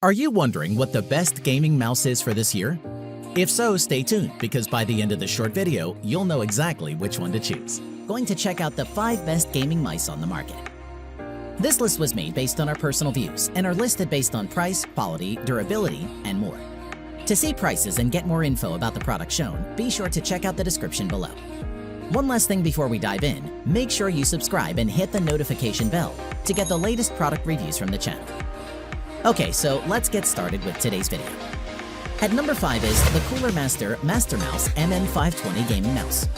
Are you wondering what the best gaming mouse is for this year? If so, stay tuned, because by the end of this short video, you'll know exactly which one to choose. Going to check out the 5 best gaming mice on the market. This list was made based on our personal views and are listed based on price, quality, durability, and more. To see prices and get more info about the product shown, be sure to check out the description below. One last thing before we dive in, make sure you subscribe and hit the notification bell to get the latest product reviews from the channel. Okay, so let's get started with today's video. At number 5 is the Cooler Master Master Mouse MM520 Gaming Mouse.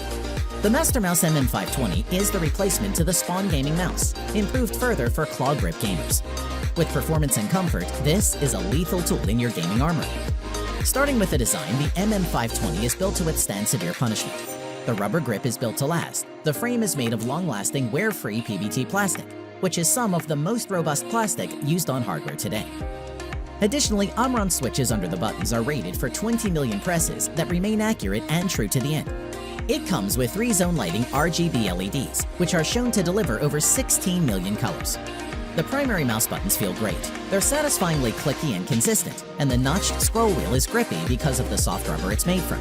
The Master Mouse MM520 is the replacement to the Spawn Gaming Mouse, improved further for claw grip gamers. With performance and comfort, this is a lethal tool in your gaming armory. Starting with the design, the MM520 is built to withstand severe punishment. The rubber grip is built to last. The frame is made of long-lasting, wear-free PBT plastic, which is some of the most robust plastic used on hardware today. Additionally, Omron switches under the buttons are rated for 20 million presses that remain accurate and true to the end. It comes with 3-zone lighting RGB LEDs, which are shown to deliver over 16 million colors. The primary mouse buttons feel great. They're satisfyingly clicky and consistent, and the notched scroll wheel is grippy because of the soft rubber it's made from.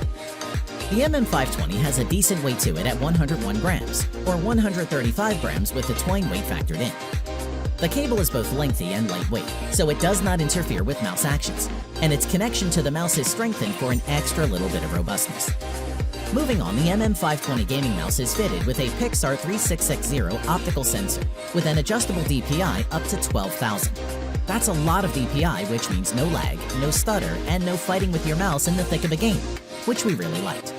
The MM520 has a decent weight to it at 101 grams, or 135 grams with the twine weight factored in. The cable is both lengthy and lightweight, so it does not interfere with mouse actions, and its connection to the mouse is strengthened for an extra little bit of robustness. Moving on, the MM520 gaming mouse is fitted with a Pixar 3660 optical sensor with an adjustable DPI up to 12,000. That's a lot of DPI, which means no lag, no stutter, and no fighting with your mouse in the thick of a game, which we really liked.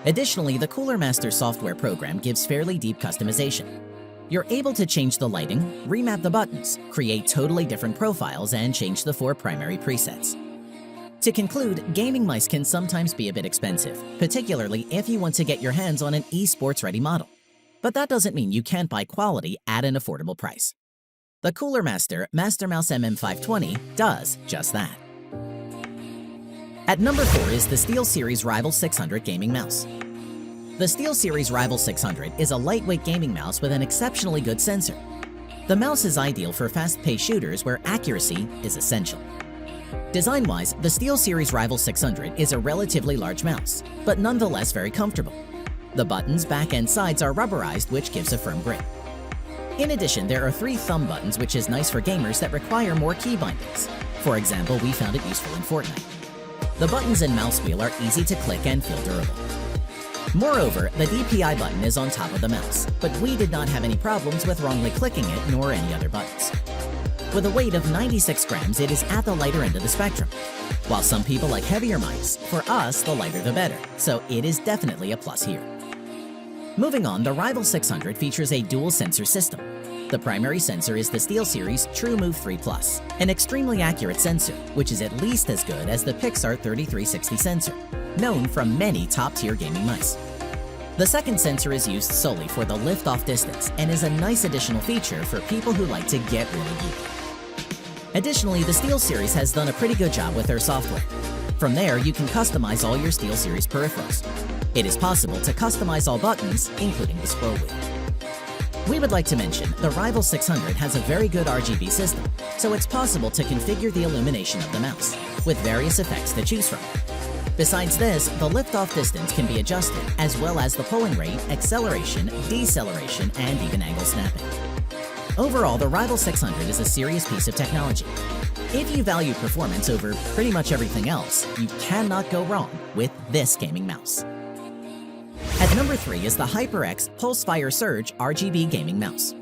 Additionally, the Cooler Master software program gives fairly deep customization. You're able to change the lighting, remap the buttons, create totally different profiles, and change the 4 primary presets. To conclude, gaming mice can sometimes be a bit expensive, particularly if you want to get your hands on an esports-ready model. But that doesn't mean you can't buy quality at an affordable price. The Cooler Master Master Mouse MM520 does just that. At number 4 is the SteelSeries Rival 600 Gaming Mouse. The SteelSeries Rival 600 is a lightweight gaming mouse with an exceptionally good sensor. The mouse is ideal for fast-paced shooters where accuracy is essential. Design-wise, the SteelSeries Rival 600 is a relatively large mouse, but nonetheless very comfortable. The buttons, back and sides are rubberized, which gives a firm grip. In addition, there are 3 thumb buttons, which is nice for gamers that require more key bindings. For example, we found it useful in Fortnite. The buttons and mouse wheel are easy to click and feel durable. Moreover, the DPI button is on top of the mouse, but we did not have any problems with wrongly clicking it nor any other buttons. With a weight of 96 grams, it is at the lighter end of the spectrum. While some people like heavier mice, for us, the lighter the better, so it is definitely a plus here. Moving on, the Rival 600 features a dual sensor system. The primary sensor is the SteelSeries TrueMove 3 Plus, an extremely accurate sensor, which is at least as good as the Pixar 3360 sensor, known from many top-tier gaming mice. The second sensor is used solely for the lift-off distance and is a nice additional feature for people who like to get really geeky. Additionally, the SteelSeries has done a pretty good job with their software. From there, you can customize all your SteelSeries peripherals. It is possible to customize all buttons, including the scroll wheel. We would like to mention the Rival 600 has a very good RGB system, so it's possible to configure the illumination of the mouse, with various effects to choose from. Besides this, the lift-off distance can be adjusted, as well as the pulling rate, acceleration, deceleration, and even angle snapping. Overall, the Rival 600 is a serious piece of technology. If you value performance over pretty much everything else, you cannot go wrong with this gaming mouse. At number 3 is the HyperX PulseFire Surge RGB Gaming Mouse.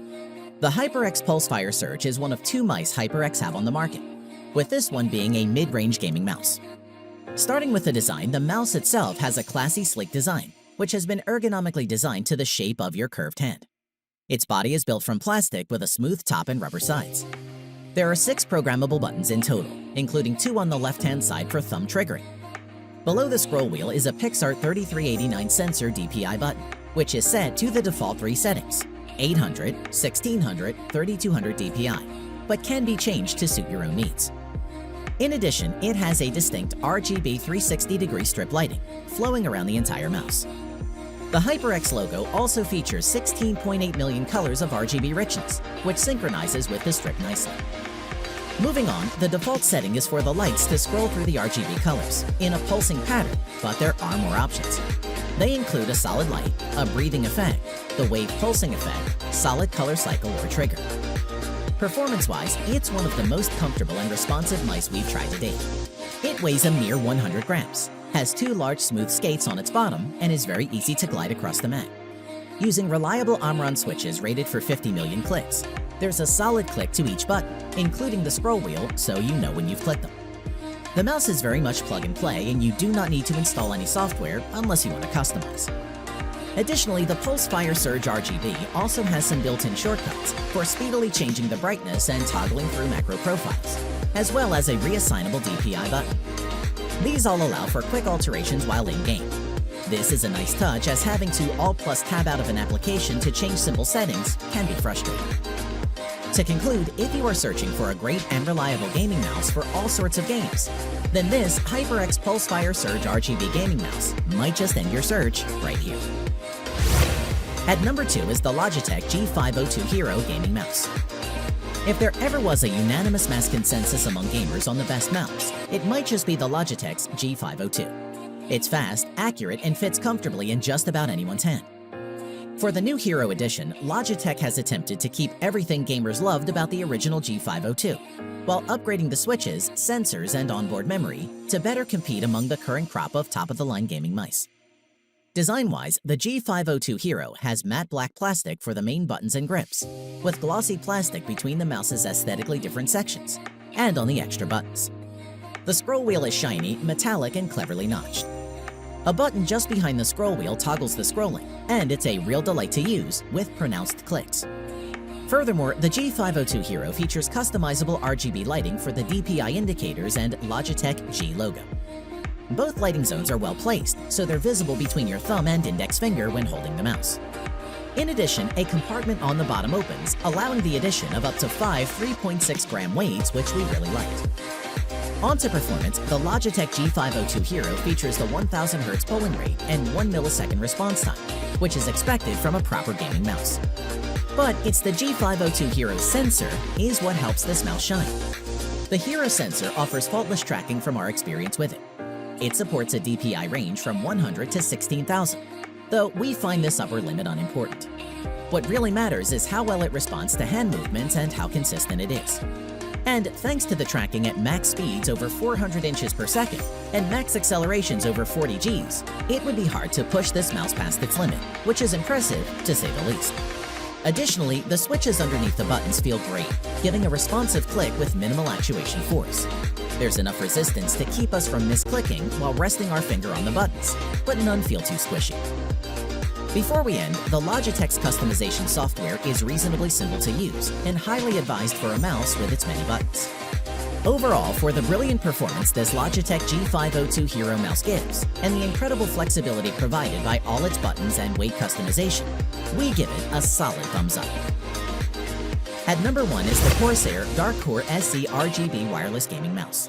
The HyperX PulseFire Surge is one of 2 mice HyperX have on the market, with this one being a mid-range gaming mouse. Starting with the design, the mouse itself has a classy, sleek design, which has been ergonomically designed to the shape of your curved hand. Its body is built from plastic with a smooth top and rubber sides. There are 6 programmable buttons in total, including 2 on the left-hand side for thumb triggering. Below the scroll wheel is a Pixar 3389 sensor DPI button, which is set to the default 3 settings, 800, 1600, 3200 DPI, but can be changed to suit your own needs. In addition, it has a distinct RGB 360-degree strip lighting, flowing around the entire mouse. The HyperX logo also features 16.8 million colors of RGB richness, which synchronizes with the strip nicely. Moving on, the default setting is for the lights to scroll through the RGB colors in a pulsing pattern, but there are more options. They include a solid light, a breathing effect, the wave pulsing effect, solid color cycle or trigger. Performance-wise, it's one of the most comfortable and responsive mice we've tried to date. It weighs a mere 100 grams, has 2 large smooth skates on its bottom, and is very easy to glide across the mat. Using reliable Omron switches rated for 50 million clicks, there's a solid click to each button, including the scroll wheel, so you know when you've clicked them. The mouse is very much plug and play, and you do not need to install any software unless you want to customize. Additionally, the Pulse Fire Surge RGB also has some built-in shortcuts for speedily changing the brightness and toggling through macro profiles, as well as a reassignable DPI button. These all allow for quick alterations while in-game. This is a nice touch, as having to Alt+Tab out of an application to change simple settings can be frustrating. To conclude, if you are searching for a great and reliable gaming mouse for all sorts of games, then this HyperX Pulse Fire Surge RGB gaming mouse might just end your search right here. At number 2 is the Logitech G502 Hero gaming mouse. If there ever was a unanimous mass consensus among gamers on the best mouse, it might just be the Logitech's G502. It's fast, accurate, and fits comfortably in just about anyone's hand. For the new Hero Edition, Logitech has attempted to keep everything gamers loved about the original G502, while upgrading the switches, sensors, and onboard memory to better compete among the current crop of top-of-the-line gaming mice. Design-wise, the G502 Hero has matte black plastic for the main buttons and grips, with glossy plastic between the mouse's aesthetically different sections, and on the extra buttons. The scroll wheel is shiny, metallic, and cleverly notched. A button just behind the scroll wheel toggles the scrolling, and it's a real delight to use with pronounced clicks. Furthermore, the G502 Hero features customizable RGB lighting for the DPI indicators and Logitech G logo. Both lighting zones are well placed, so they're visible between your thumb and index finger when holding the mouse. In addition, a compartment on the bottom opens, allowing the addition of up to 5 3.6-gram weights, which we really liked. On to performance, the Logitech G502 Hero features the 1000 Hz polling rate and 1 millisecond response time, which is expected from a proper gaming mouse. But it's the G502 Hero sensor is what helps this mouse shine. The Hero sensor offers faultless tracking from our experience with it. It supports a DPI range from 100 to 16,000, though we find this upper limit unimportant. What really matters is how well it responds to hand movements and how consistent it is. And thanks to the tracking at max speeds over 400 inches per second and max accelerations over 40 Gs, it would be hard to push this mouse past its limit, which is impressive to say the least. Additionally, the switches underneath the buttons feel great, giving a responsive click with minimal actuation force. There's enough resistance to keep us from misclicking while resting our finger on the buttons, but none feel too squishy. Before we end, the Logitech's customization software is reasonably simple to use and highly advised for a mouse with its many buttons. Overall, for the brilliant performance this Logitech G502 Hero mouse gives, and the incredible flexibility provided by all its buttons and weight customization, we give it a solid thumbs up. At number 1 is the Corsair Dark Core SE RGB wireless gaming mouse.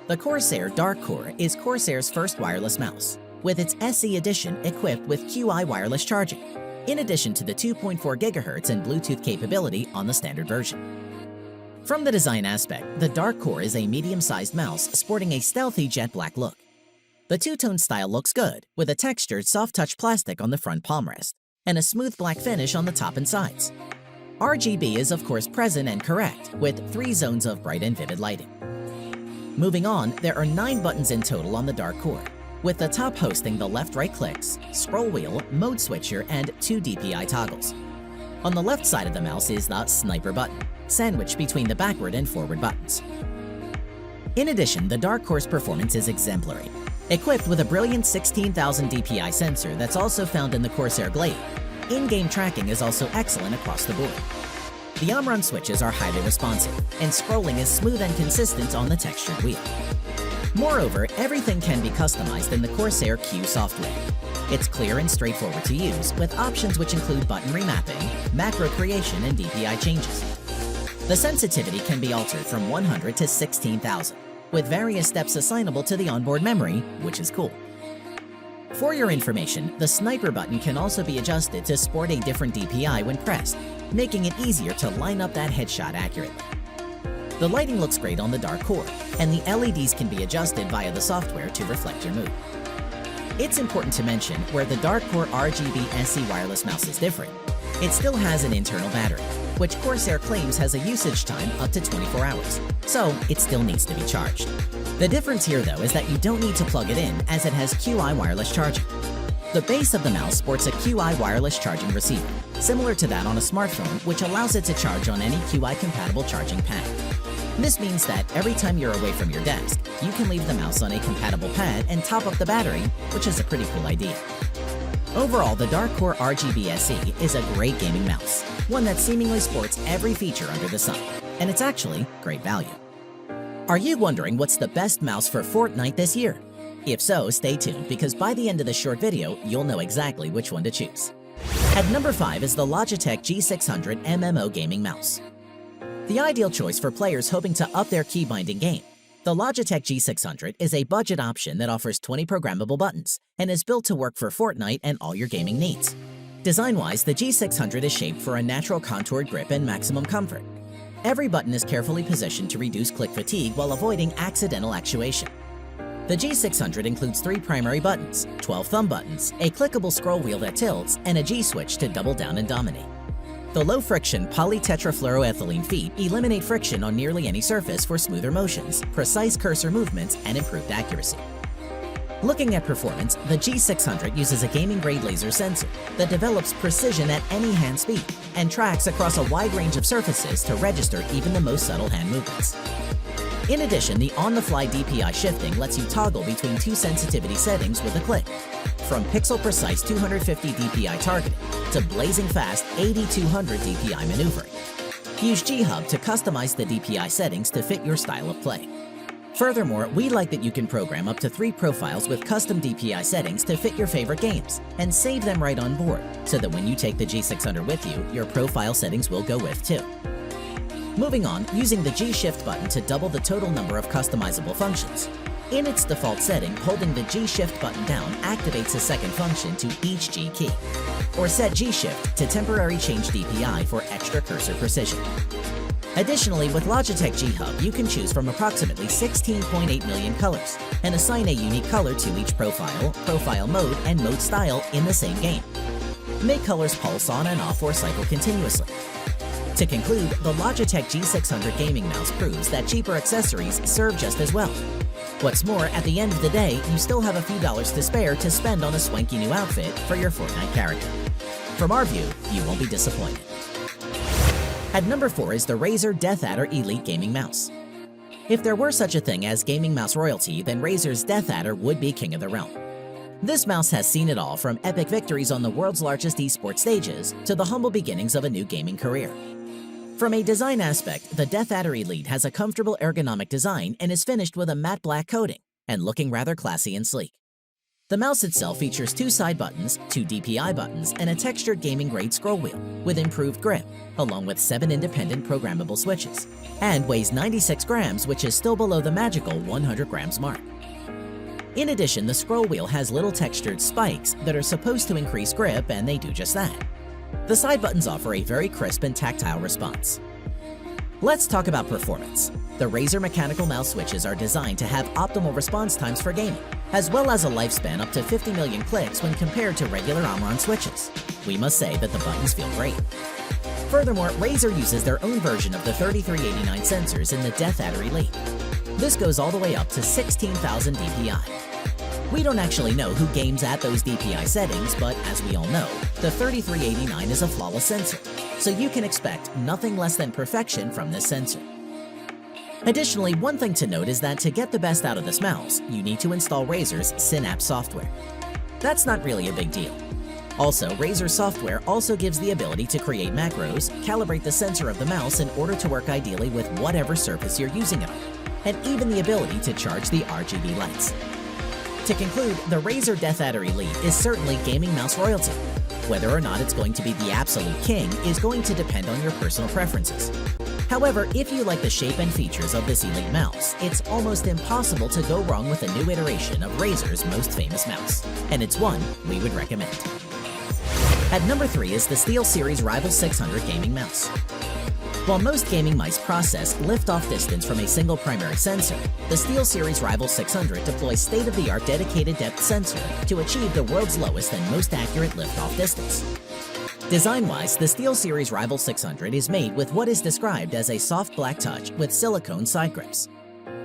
The Corsair Dark Core is Corsair's first wireless mouse, with its SE edition equipped with QI wireless charging, in addition to the 2.4 GHz and Bluetooth capability on the standard version. From the design aspect, the Dark Core is a medium-sized mouse sporting a stealthy jet black look. The two-tone style looks good, with a textured soft-touch plastic on the front palm rest, and a smooth black finish on the top and sides. RGB is of course present and correct, with 3 zones of bright and vivid lighting. Moving on, there are 9 buttons in total on the Dark Core, with the top hosting the left-right clicks, scroll wheel, mode switcher, and 2 DPI toggles. On the left side of the mouse is the sniper button, sandwiched between the backward and forward buttons. In addition, the Dark Core's performance is exemplary. Equipped with a brilliant 16,000 DPI sensor that's also found in the Corsair Glade, in-game tracking is also excellent across the board. The Omron switches are highly responsive, and scrolling is smooth and consistent on the textured wheel. Moreover, everything can be customized in the Corsair Q software. It's clear and straightforward to use, with options which include button remapping, macro creation, and DPI changes. The sensitivity can be altered from 100 to 16,000, with various steps assignable to the onboard memory, which is cool. For your information, the sniper button can also be adjusted to sport a different DPI when pressed, making it easier to line up that headshot accurately. The lighting looks great on the dark core, and the LEDs can be adjusted via the software to reflect your mood. It's important to mention where the dark core RGB SE wireless mouse is different. It still has an internal battery, which Corsair claims has a usage time up to 24 hours, so it still needs to be charged. The difference here though is that you don't need to plug it in as it has QI wireless charging. The base of the mouse sports a QI wireless charging receiver, similar to that on a smartphone, which allows it to charge on any QI-compatible charging pad. This means that every time you're away from your desk, you can leave the mouse on a compatible pad and top up the battery, which is a pretty cool idea. Overall, the Dark Core RGB SE is a great gaming mouse, one that seemingly sports every feature under the sun, and it's actually great value. Are you wondering what's the best mouse for Fortnite this year? If so, stay tuned because by the end of this short video, you'll know exactly which one to choose. At number 5 is the Logitech G600 MMO gaming mouse. The ideal choice for players hoping to up their key-binding game. The Logitech G600 is a budget option that offers 20 programmable buttons and is built to work for Fortnite and all your gaming needs. Design-wise, the G600 is shaped for a natural contoured grip and maximum comfort. Every button is carefully positioned to reduce click fatigue while avoiding accidental actuation. The G600 includes 3 primary buttons, 12 thumb buttons, a clickable scroll wheel that tilts, and a G-switch to double down and dominate. The low-friction polytetrafluoroethylene feet eliminate friction on nearly any surface for smoother motions, precise cursor movements, and improved accuracy. Looking at performance, the G600 uses a gaming-grade laser sensor that develops precision at any hand speed and tracks across a wide range of surfaces to register even the most subtle hand movements. In addition, the on-the-fly DPI shifting lets you toggle between 2 sensitivity settings with a click, from pixel-precise 250 DPI targeting to blazing fast 8200 DPI maneuvering. Use G-Hub to customize the DPI settings to fit your style of play. Furthermore, we like that you can program up to 3 profiles with custom DPI settings to fit your favorite games and save them right on board, so that when you take the G600 with you, your profile settings will go with too. Moving on, using the G-Shift button to double the total number of customizable functions. In its default setting, holding the G-Shift button down activates a second function to each G key, or set G-Shift to temporarily change DPI for extra cursor precision. Additionally, with Logitech G-Hub, you can choose from approximately 16.8 million colors and assign a unique color to each profile, profile mode, and mode style in the same game. Make colors pulse on and off or cycle continuously. To conclude, the Logitech G600 gaming mouse proves that cheaper accessories serve just as well. What's more, at the end of the day, you still have a few dollars to spare to spend on a swanky new outfit for your Fortnite character. From our view, you won't be disappointed. At number 4 is the RAZER Death Adder Elite Gaming Mouse. If there were such a thing as gaming mouse royalty, then RAZER's Death Adder would be king of the realm. This mouse has seen it all, from epic victories on the world's largest esports stages to the humble beginnings of a new gaming career. From a design aspect, the Death Adder Elite has a comfortable ergonomic design and is finished with a matte black coating and looking rather classy and sleek. The mouse itself features 2 side buttons, 2 DPI buttons, and a textured gaming-grade scroll wheel with improved grip, along with 7 independent programmable switches, and weighs 96 grams, which is still below the magical 100 grams mark. In addition, the scroll wheel has little textured spikes that are supposed to increase grip, and they do just that. The side buttons offer a very crisp and tactile response. Let's talk about performance. The RAZER mechanical mouse switches are designed to have optimal response times for gaming, as well as a lifespan up to 50 million clicks when compared to regular Omron switches. We must say that the buttons feel great. Furthermore, RAZER uses their own version of the 3389 sensors in the Death Adder Elite. This goes all the way up to 16,000 DPI. We don't actually know who games at those DPI settings, but as we all know, the 3389 is a flawless sensor, so you can expect nothing less than perfection from this sensor. Additionally, one thing to note is that to get the best out of this mouse, you need to install RAZER's Synapse software. That's not really a big deal. Also, RAZER software also gives the ability to create macros, calibrate the sensor of the mouse in order to work ideally with whatever surface you're using it on, and even the ability to charge the RGB lights. To conclude, the RAZER Death Adder Elite is certainly gaming mouse royalty. Whether or not it's going to be the absolute king is going to depend on your personal preferences. However, if you like the shape and features of this elite mouse, it's almost impossible to go wrong with a new iteration of RAZER's most famous mouse, and it's one we would recommend. At number 3 is the SteelSeries Rival 600 gaming mouse. While most gaming mice process lift-off distance from a single primary sensor, the SteelSeries Rival 600 deploys state-of-the-art dedicated depth sensor to achieve the world's lowest and most accurate lift-off distance. Design-wise, the SteelSeries Rival 600 is made with what is described as a soft black touch with silicone side grips.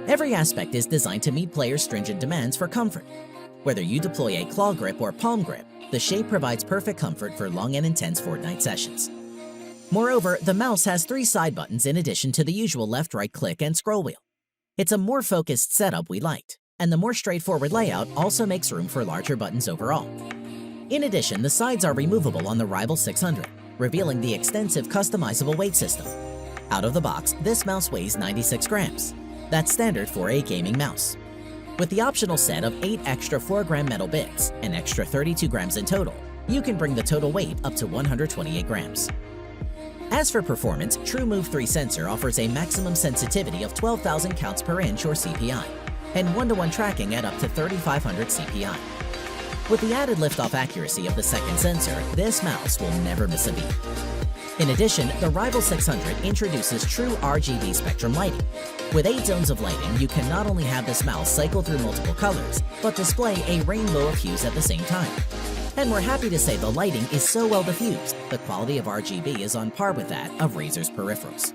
Every aspect is designed to meet players' stringent demands for comfort. Whether you deploy a claw grip or palm grip, the shape provides perfect comfort for long and intense Fortnite sessions. Moreover, the mouse has 3 side buttons in addition to the usual left-right click and scroll wheel. It's a more focused setup we liked, and the more straightforward layout also makes room for larger buttons overall. In addition, the sides are removable on the Rival 600, revealing the extensive customizable weight system. Out of the box, this mouse weighs 96 grams. That's standard for a gaming mouse. With the optional set of 8 extra 4-gram metal bits, an extra 32 grams in total, you can bring the total weight up to 128 grams. As for performance, TrueMove 3 sensor offers a maximum sensitivity of 12,000 counts per inch or CPI, and 1-to-1 tracking at up to 3,500 CPI. With the added liftoff accuracy of the second sensor, this mouse will never miss a beat. In addition, the Rival 600 introduces true RGB spectrum lighting. With 8 zones of lighting, you can not only have this mouse cycle through multiple colors, but display a rainbow of hues at the same time. And we're happy to say the lighting is so well diffused, the quality of RGB is on par with that of RAZER's peripherals.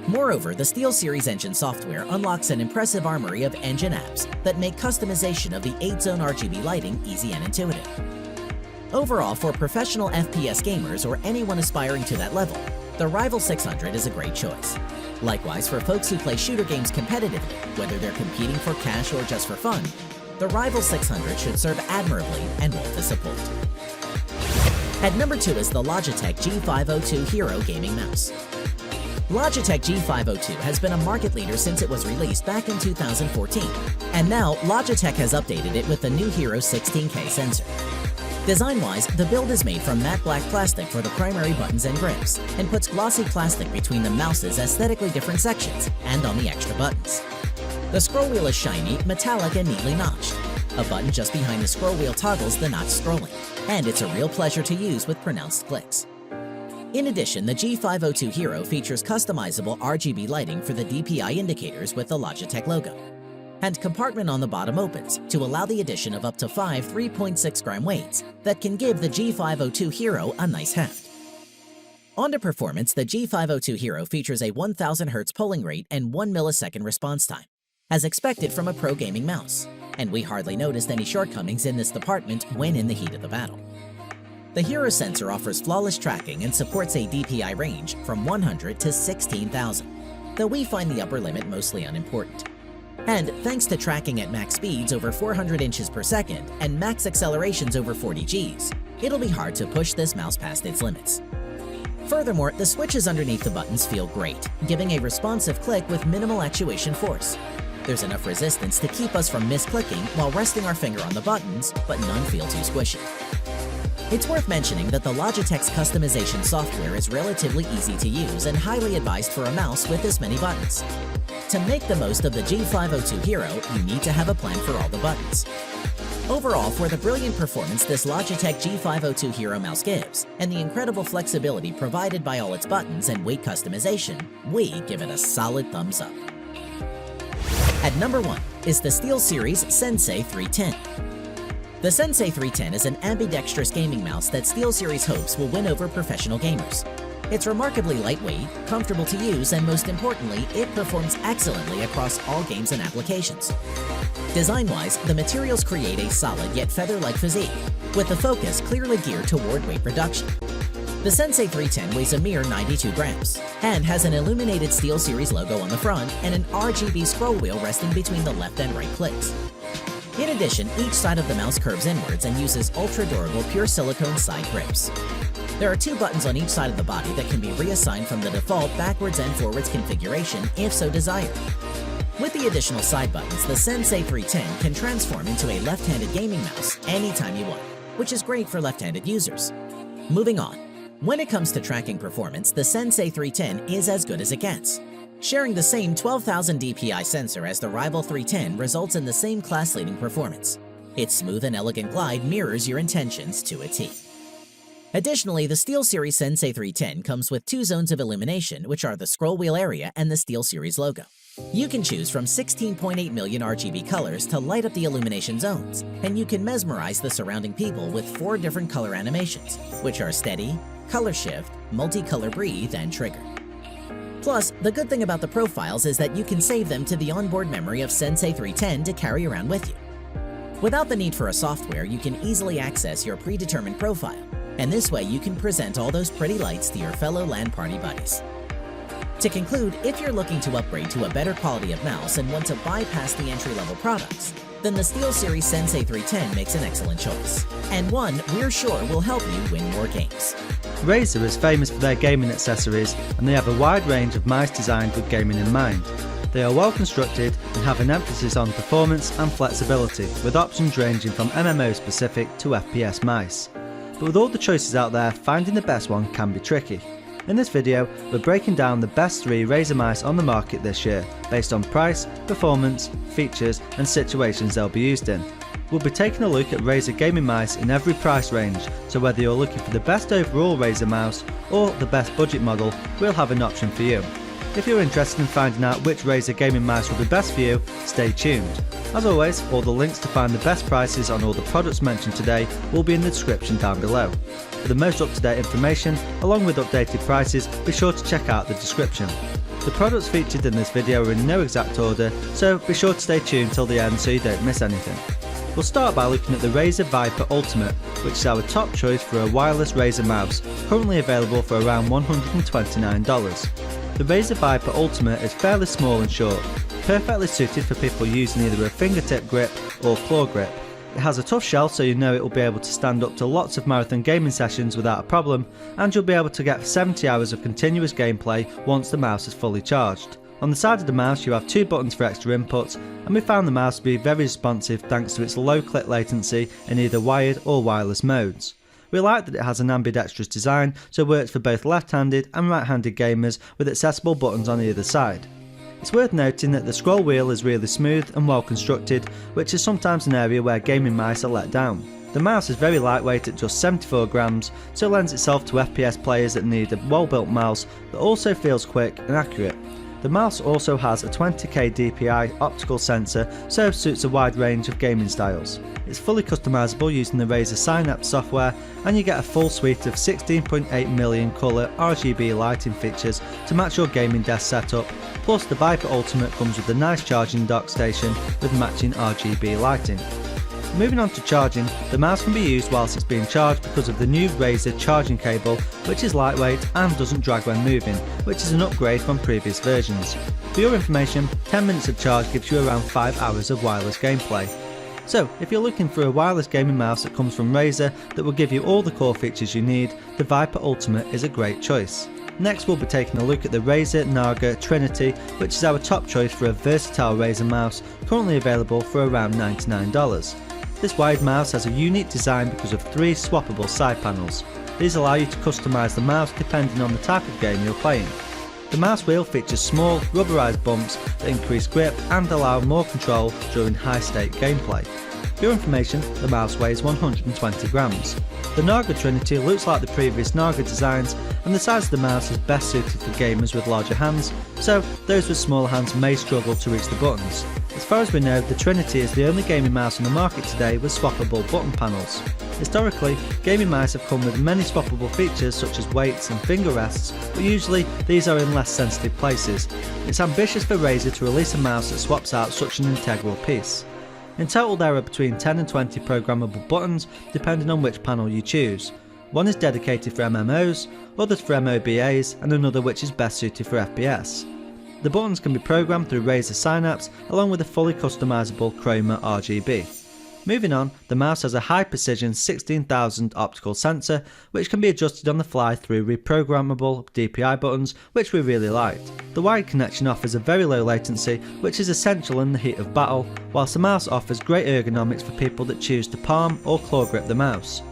Moreover, the SteelSeries engine software unlocks an impressive armory of engine apps that make customization of the 8-zone RGB lighting easy and intuitive. Overall, for professional FPS gamers or anyone aspiring to that level, the Rival 600 is a great choice. Likewise, for folks who play shooter games competitively, whether they're competing for cash or just for fun, the Rival 600 should serve admirably and won't disappoint. At number 2 is the Logitech G502 Hero Gaming Mouse. Logitech G502 has been a market leader since it was released back in 2014, and now Logitech has updated it with the new Hero 16K sensor. Design-wise, the build is made from matte black plastic for the primary buttons and grips, and puts glossy plastic between the mouse's aesthetically different sections and on the extra buttons. The scroll wheel is shiny, metallic, and neatly notched. A button just behind the scroll wheel toggles the notch scrolling, and it's a real pleasure to use with pronounced clicks. In addition, the G502 Hero features customizable RGB lighting for the DPI indicators with the Logitech logo, and compartment on the bottom opens to allow the addition of up to 5 3.6-gram weights that can give the G502 Hero a nice heft. On to performance, the G502 Hero features a 1000 Hz polling rate and 1 millisecond response time, as expected from a pro gaming mouse, and we hardly noticed any shortcomings in this department when in the heat of the battle. The Hero sensor offers flawless tracking and supports a DPI range from 100 to 16,000, though we find the upper limit mostly unimportant. And thanks to tracking at max speeds over 400 inches per second and max accelerations over 40 Gs, it'll be hard to push this mouse past its limits. Furthermore, the switches underneath the buttons feel great, giving a responsive click with minimal actuation force. There's enough resistance to keep us from misclicking while resting our finger on the buttons, but none feel too squishy. It's worth mentioning that the Logitech's customization software is relatively easy to use and highly advised for a mouse with this many buttons. To make the most of the G502 Hero, you need to have a plan for all the buttons. Overall, for the brilliant performance this Logitech G502 Hero mouse gives, and the incredible flexibility provided by all its buttons and weight customization, we give it a solid thumbs up. At number 1 is the SteelSeries Sensei 310. The Sensei 310 is an ambidextrous gaming mouse that SteelSeries hopes will win over professional gamers. It's remarkably lightweight, comfortable to use, and most importantly, it performs excellently across all games and applications. Design-wise, the materials create a solid yet feather-like physique, with the focus clearly geared toward weight reduction. The Sensei 310 weighs a mere 92 grams, and has an illuminated SteelSeries logo on the front and an RGB scroll wheel resting between the left and right clicks. In addition, each side of the mouse curves inwards and uses ultra-durable pure silicone side grips. There are 2 buttons on each side of the body that can be reassigned from the default backwards and forwards configuration if so desired. With the additional side buttons, the Sensei 310 can transform into a left-handed gaming mouse anytime you want, which is great for left-handed users. Moving on. When it comes to tracking performance, the Sensei 310 is as good as it gets. Sharing the same 12,000 DPI sensor as the Rival 310 results in the same class-leading performance. Its smooth and elegant glide mirrors your intentions to a T. Additionally, the SteelSeries Sensei 310 comes with 2 zones of illumination, which are the scroll wheel area and the SteelSeries logo. You can choose from 16.8 million RGB colors to light up the illumination zones, and you can mesmerize the surrounding people with 4 different color animations, which are Steady, Color Shift, Multicolor Breathe, and Trigger. Plus, the good thing about the profiles is that you can save them to the onboard memory of Sensei 310 to carry around with you. Without the need for a software, you can easily access your predetermined profile, and this way you can present all those pretty lights to your fellow LAN party buddies. To conclude, if you're looking to upgrade to a better quality of mouse and want to bypass the entry-level products, then the SteelSeries Sensei 310 makes an excellent choice, and one we're sure will help you win more games. RAZER is famous for their gaming accessories, and they have a wide range of mice designed with gaming in mind. They are well constructed and have an emphasis on performance and flexibility, with options ranging from MMO specific to FPS mice. But with all the choices out there, finding the best one can be tricky. In this video, we're breaking down the best 3 RAZER mice on the market this year, based on price, performance, features and situations they'll be used in. We'll be taking a look at RAZER gaming mice in every price range, so whether you're looking for the best overall RAZER mouse or the best budget model, we'll have an option for you. If you're interested in finding out which RAZER gaming mouse will be best for you, stay tuned. As always, all the links to find the best prices on all the products mentioned today will be in the description down below. For the most up-to-date information, along with updated prices, be sure to check out the description. The products featured in this video are in no exact order, so be sure to stay tuned till the end so you don't miss anything. We'll start by looking at the RAZER Viper Ultimate, which is our top choice for a wireless RAZER mouse, currently available for around $129. The RAZER Viper Ultimate is fairly small and short, perfectly suited for people using either a fingertip grip or claw grip. It has a tough shell, so you know it will be able to stand up to lots of marathon gaming sessions without a problem, and you'll be able to get 70 hours of continuous gameplay once the mouse is fully charged. On the side of the mouse you have 2 buttons for extra inputs, and we found the mouse to be very responsive thanks to its low click latency in either wired or wireless modes. We like that it has an ambidextrous design, so it works for both left-handed and right-handed gamers with accessible buttons on either side. It's worth noting that the scroll wheel is really smooth and well constructed, which is sometimes an area where gaming mice are let down. The mouse is very lightweight at just 74 grams, so lends itself to FPS players that need a well-built mouse that also feels quick and accurate. The mouse also has a 20K DPI optical sensor, so it suits a wide range of gaming styles. It's fully customizable using the RAZER Synapse software, and you get a full suite of 16.8 million colour RGB lighting features to match your gaming desk setup, plus the Viper Ultimate comes with a nice charging dock station with matching RGB lighting. Moving on to charging, the mouse can be used whilst it's being charged because of the new RAZER charging cable, which is lightweight and doesn't drag when moving, which is an upgrade from previous versions. For your information, 10 minutes of charge gives you around 5 hours of wireless gameplay. So, if you're looking for a wireless gaming mouse that comes from RAZER that will give you all the core features you need, the Viper Ultimate is a great choice. Next we'll be taking a look at the RAZER Naga Trinity, which is our top choice for a versatile RAZER mouse, currently available for around $99. This wired mouse has a unique design because of 3 swappable side panels. These allow you to customise the mouse depending on the type of game you're playing. The mouse wheel features small, rubberised bumps that increase grip and allow more control during high-stake gameplay. For your information, the mouse weighs 120 grams. The Naga Trinity looks like the previous Naga designs, and the size of the mouse is best suited for gamers with larger hands, so those with smaller hands may struggle to reach the buttons. As far as we know, the Trinity is the only gaming mouse on the market today with swappable button panels. Historically, gaming mice have come with many swappable features such as weights and finger rests, but usually these are in less sensitive places. It's ambitious for RAZER to release a mouse that swaps out such an integral piece. In total there are between 10 and 20 programmable buttons depending on which panel you choose. One is dedicated for MMOs, others for MOBAs, and another which is best suited for FPS. The buttons can be programmed through RAZER Synapse along with a fully customisable Chroma RGB. Moving on, the mouse has a high precision 16,000 optical sensor which can be adjusted on the fly through reprogrammable DPI buttons, which we really liked. The wired connection offers a very low latency, which is essential in the heat of battle, whilst the mouse offers great ergonomics for people that choose to palm or claw grip the mouse.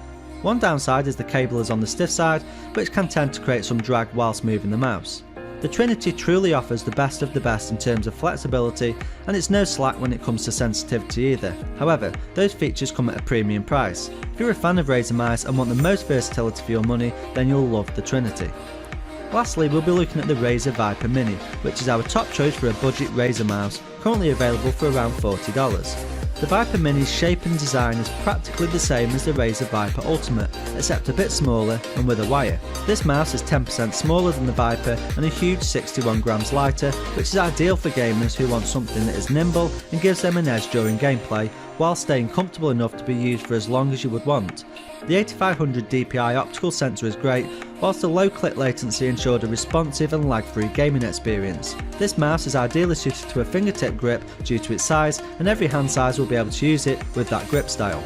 One downside is the cable is on the stiff side, which can tend to create some drag whilst moving the mouse. The The Trinity truly offers the best of the best in terms of flexibility, and it's no slack when it comes to sensitivity either. However, those features come at a premium price. If you're a fan of RAZER mice and want the most versatility for your money, then you'll love the Trinity. Lastly, we'll be looking at the RAZER Viper Mini, which is our top choice for a budget RAZER mouse, currently available for around $40. The Viper Mini's shape and design is practically the same as the RAZER Viper Ultimate, except a bit smaller and with a wire. This mouse is 10% smaller than the Viper and a huge 61 grams lighter, which is ideal for gamers who want something that is nimble and gives them an edge during gameplay, while staying comfortable enough to be used for as long as you would want. The 8500 DPI optical sensor is great, whilst the low click latency ensured a responsive and lag-free gaming experience. This mouse is ideally suited to a fingertip grip due to its size, and every hand size will be able to use it with that grip style.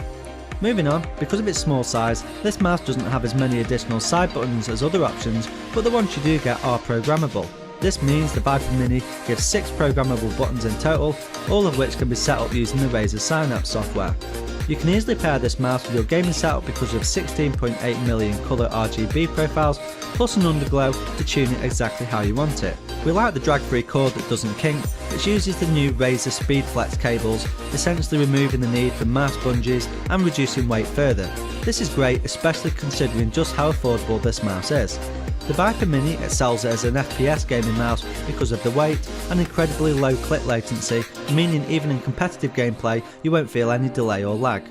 Moving on, because of its small size, this mouse doesn't have as many additional side buttons as other options, but the ones you do get are programmable. This means the Viper Mini gives 6 programmable buttons in total, all of which can be set up using the RAZER Synapse software. You can easily pair this mouse with your gaming setup because of 16.8 million colour RGB profiles, plus an underglow to tune it exactly how you want it. We like the drag-free cord that doesn't kink, which uses the new RAZER SpeedFlex cables, essentially removing the need for mouse bungees and reducing weight further. This is great, especially considering just how affordable this mouse is. The Viper Mini excels as an FPS gaming mouse because of the weight and incredibly low click latency, meaning even in competitive gameplay you won't feel any delay or lag.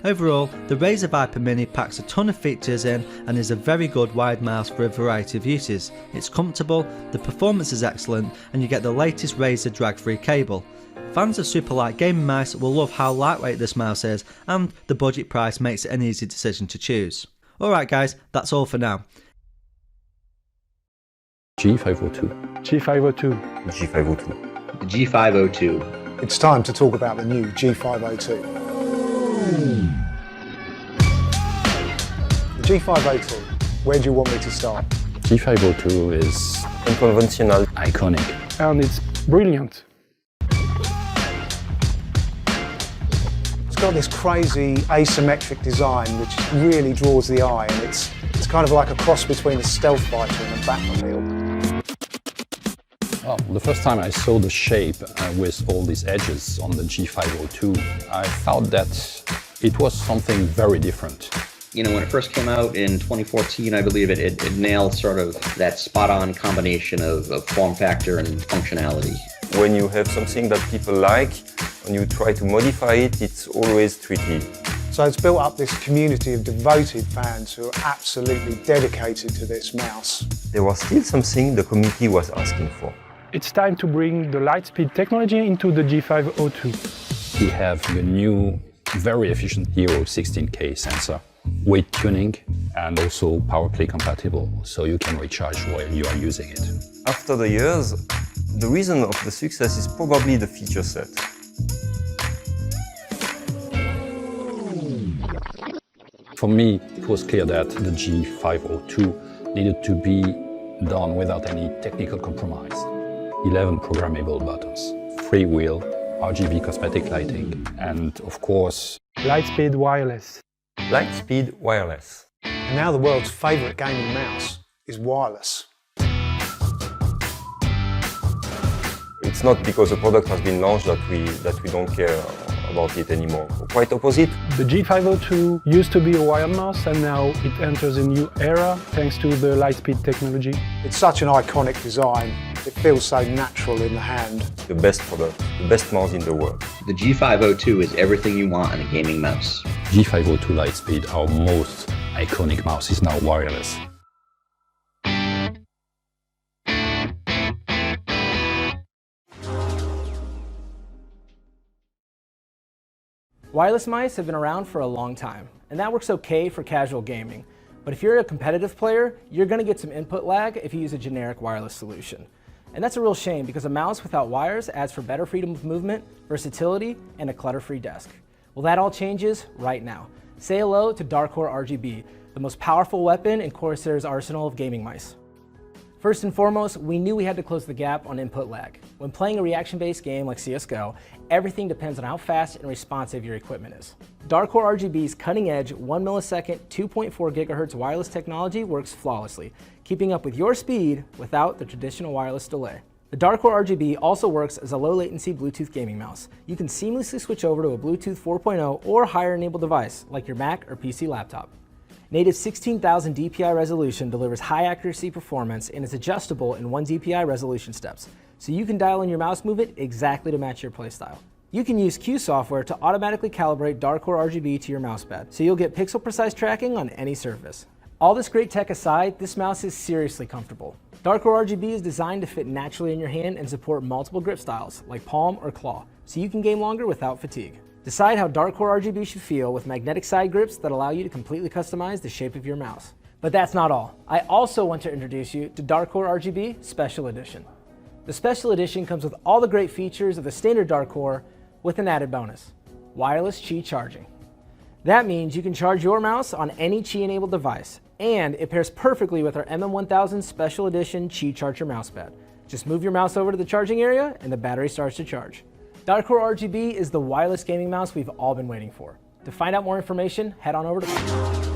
Overall, the RAZER Viper Mini packs a ton of features in and is a very good wide mouse for a variety of uses. It's comfortable, the performance is excellent, and you get the latest RAZER drag-free cable. Fans of super light gaming mice will love how lightweight this mouse is, and the budget price makes it an easy decision to choose. Alright guys, that's all for now. G502. G502. G502. The G502. It's time to talk about the new G502. The G502, where do you want me to start? G502 is Unconventional. iconic. And it's brilliant. It's got this crazy asymmetric design which really draws the eye, and it's kind of like a cross between a stealth fighter and a Batmobile. Well, the first time I saw the shape with all these edges on the G502, I thought that it was something very different. You know, when it first came out in 2014, I believe it nailed sort of that spot-on combination of form factor and functionality. When you have something that people like and you try to modify it, it's always tricky. So it's built up this community of devoted fans who are absolutely dedicated to this mouse. There was still something the community was asking for. It's time to bring the Lightspeed technology into the G502. We have the new, very efficient Hero 16K sensor, weight tuning, and also PowerPlay compatible, so you can recharge while you are using it. After the years, the reason of the success is probably the feature set. For me, it was clear that the G502 needed to be done without any technical compromise. 11 programmable buttons, freewheel, RGB cosmetic lighting, and of course, Lightspeed wireless. Lightspeed wireless. And now the world's favourite gaming mouse is wireless. It's not because the product has been launched that we don't care about it anymore. Quite opposite. The G502 used to be a wired mouse, and now it enters a new era thanks to the Lightspeed technology. It's such an iconic design. It feels so natural in the hand. The best product, the best mouse in the world. The G502 is everything you want in a gaming mouse. G502 Lightspeed, our most iconic mouse, is now wireless. Wireless mice have been around for a long time, and that works okay for casual gaming. But if you're a competitive player, you're going to get some input lag if you use a generic wireless solution. And that's a real shame because a mouse without wires adds for better freedom of movement, versatility, and a clutter-free desk. Well, that all changes right now. Say hello to Dark Core RGB, the most powerful weapon in Corsair's arsenal of gaming mice. First and foremost, we knew we had to close the gap on input lag. When playing a reaction-based game like CSGO, everything depends on how fast and responsive your equipment is. Darkcore RGB's cutting-edge 1 millisecond 2.4 GHz wireless technology works flawlessly, keeping up with your speed without the traditional wireless delay. The Darkcore RGB also works as a low-latency Bluetooth gaming mouse. You can seamlessly switch over to a Bluetooth 4.0 or higher-enabled device like your Mac or PC laptop. Native 16,000 DPI resolution delivers high accuracy performance and is adjustable in 1 DPI resolution steps, so you can dial in your mouse movement exactly to match your playstyle. You can use Q software to automatically calibrate Darkcore RGB to your mousepad, so you'll get pixel-precise tracking on any surface. All this great tech aside, this mouse is seriously comfortable. Darkcore RGB is designed to fit naturally in your hand and support multiple grip styles, like palm or claw, so you can game longer without fatigue. Decide how Darkcore RGB should feel with magnetic side grips that allow you to completely customize the shape of your mouse. But that's not all. I also want to introduce you to Darkcore RGB Special Edition. The Special Edition comes with all the great features of the standard Darkcore with an added bonus: wireless Qi charging. That means you can charge your mouse on any Qi-enabled device, and it pairs perfectly with our MM1000 Special Edition Qi Charger mousepad. Just move your mouse over to the charging area and the battery starts to charge. Darkcore RGB is the wireless gaming mouse we've all been waiting for. To find out more information, head on over to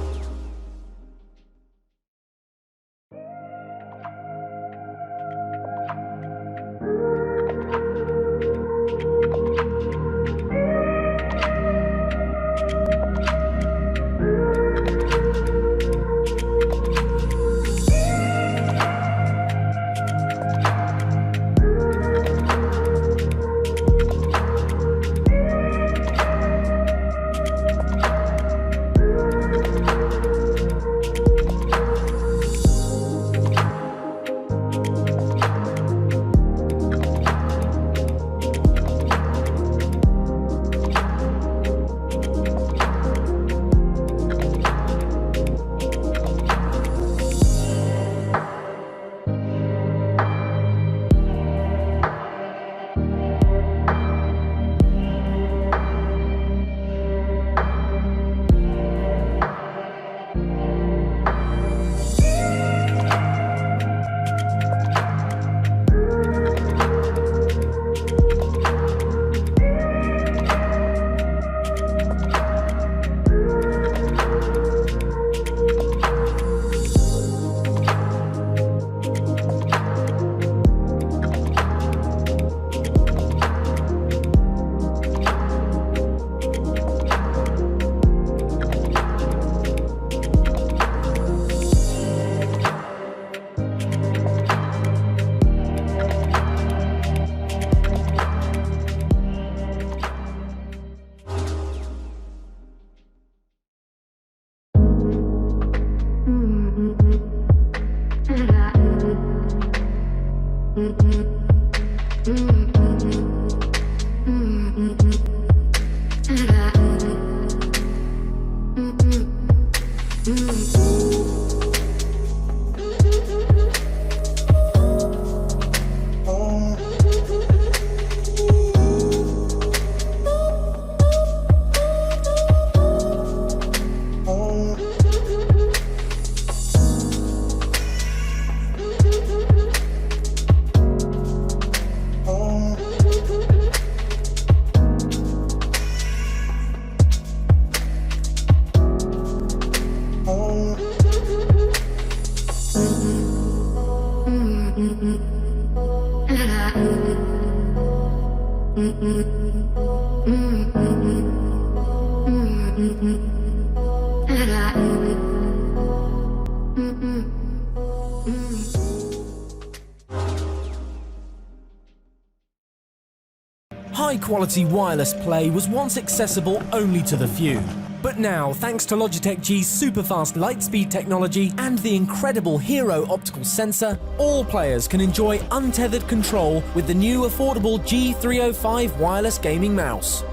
High-quality wireless play was once accessible only to the few. But now, thanks to Logitech G's super-fast Lightspeed technology and the incredible Hero optical sensor, all players can enjoy untethered control with the new affordable G305 wireless gaming mouse.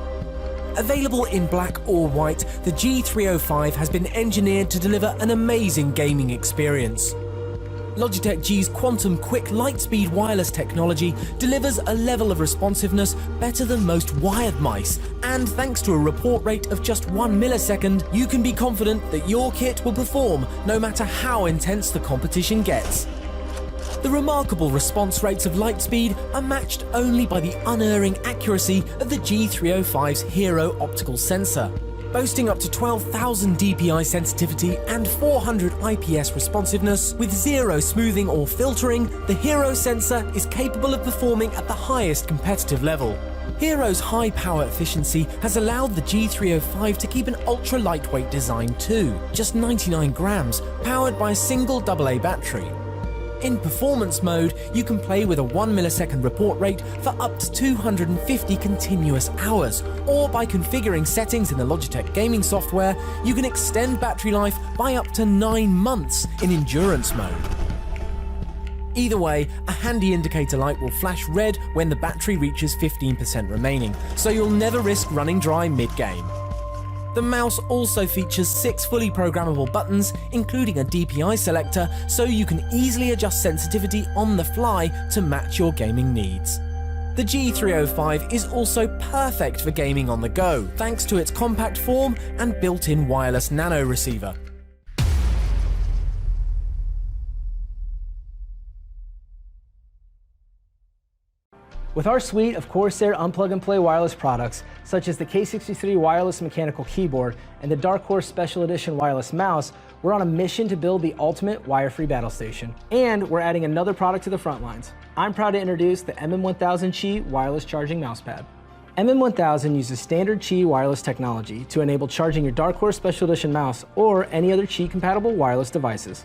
Available in black or white, the G305 has been engineered to deliver an amazing gaming experience. Logitech G's Quantum Quick Lightspeed wireless technology delivers a level of responsiveness better than most wired mice, and thanks to a report rate of just 1 millisecond, you can be confident that your kit will perform no matter how intense the competition gets. The remarkable response rates of Lightspeed are matched only by the unerring accuracy of the G305's Hero optical sensor. Boasting up to 12,000 dpi sensitivity and 400 IPS responsiveness, with zero smoothing or filtering, the Hero sensor is capable of performing at the highest competitive level. Hero's high power efficiency has allowed the G305 to keep an ultra lightweight design too, just 99 grams, powered by a single AA battery. In performance mode, you can play with a 1 millisecond report rate for up to 250 continuous hours, or by configuring settings in the Logitech gaming software, you can extend battery life by up to 9 months in endurance mode. Either way, a handy indicator light will flash red when the battery reaches 15% remaining, so you'll never risk running dry mid-game. The mouse also features 6 fully programmable buttons, including a DPI selector, so you can easily adjust sensitivity on the fly to match your gaming needs. The G305 is also perfect for gaming on the go, thanks to its compact form and built-in wireless nano receiver. With our suite of Corsair unplug-and-play wireless products, such as the K63 wireless mechanical keyboard and the Dark Horse Special Edition wireless mouse, we're on a mission to build the ultimate wire-free battle station. And we're adding another product to the front lines. I'm proud to introduce the MM1000 Qi wireless charging mousepad. MM1000 uses standard Qi wireless technology to enable charging your Dark Horse Special Edition mouse or any other Qi-compatible wireless devices.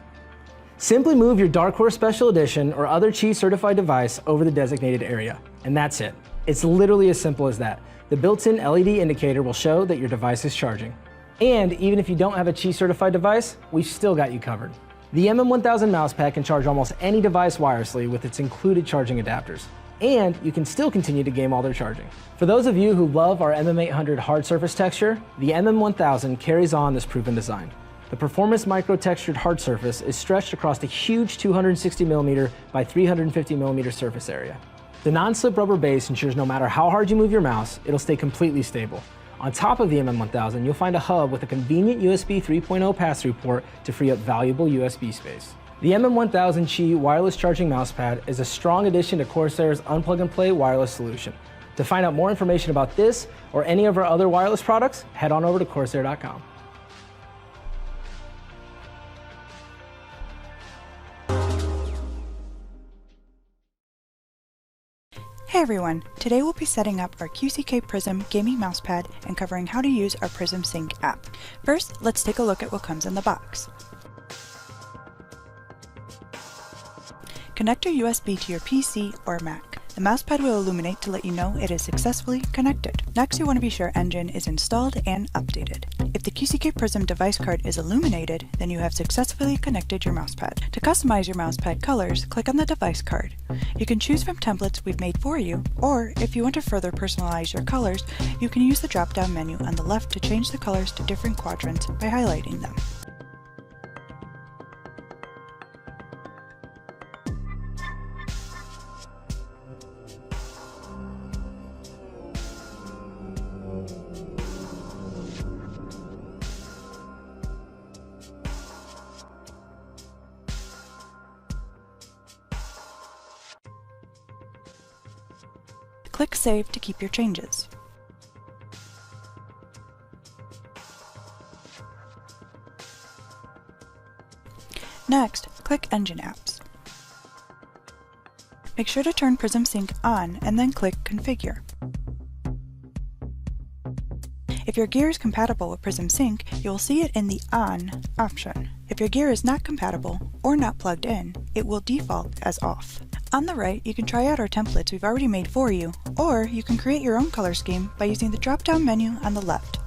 Simply move your Dark Horse Special Edition or other Qi certified device over the designated area, and that's it. It's literally as simple as that. The built-in LED indicator will show that your device is charging. And even if you don't have a Qi certified device, we've still got you covered. The MM1000 mousepad can charge almost any device wirelessly with its included charging adapters. And you can still continue to game while they're charging. For those of you who love our MM800 hard surface texture, the MM1000 carries on this proven design. The Performance Micro Textured hard surface is stretched across a huge 260mm by 350mm surface area. The non-slip rubber base ensures no matter how hard you move your mouse, it'll stay completely stable. On top of the MM1000, you'll find a hub with a convenient USB 3.0 pass-through port to free up valuable USB space. The MM1000 Qi wireless charging mousepad is a strong addition to Corsair's unplug-and-play wireless solution. To find out more information about this or any of our other wireless products, head on over to Corsair.com. Hey everyone! Today we'll be setting up our QCK Prism gaming mousepad and covering how to use our Prism Sync app. First, let's take a look at what comes in the box. Connect your USB to your PC or Mac. The mousepad will illuminate to let you know it is successfully connected. Next, you want to be sure Engine is installed and updated. If the QCK Prism device card is illuminated, then you have successfully connected your mousepad. To customize your mousepad colors, click on the device card. You can choose from templates we've made for you, or if you want to further personalize your colors, you can use the drop-down menu on the left to change the colors to different quadrants by highlighting them. Click Save to keep your changes. Next, click Engine Apps. Make sure to turn Prism Sync on and then click Configure. If your gear is compatible with Prism Sync, you will see it in the On option. If your gear is not compatible or not plugged in, it will default as off. On the right, you can try out our templates we've already made for you, or you can create your own color scheme by using the drop-down menu on the left.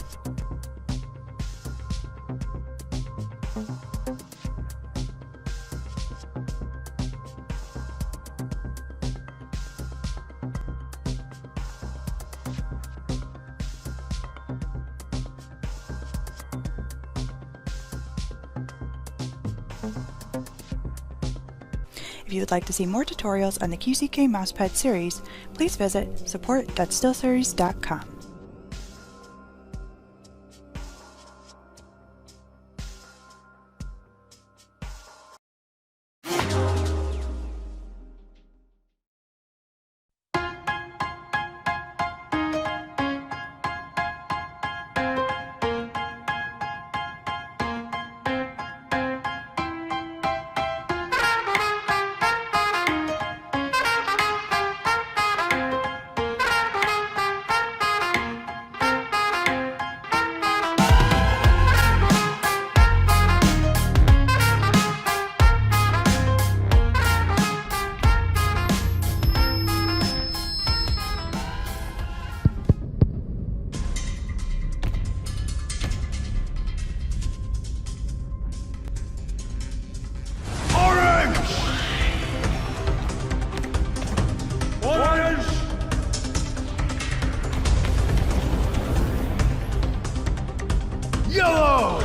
If you would like to see more tutorials on the QCK Mousepad series, please visit support.stillseries.com. Yellow!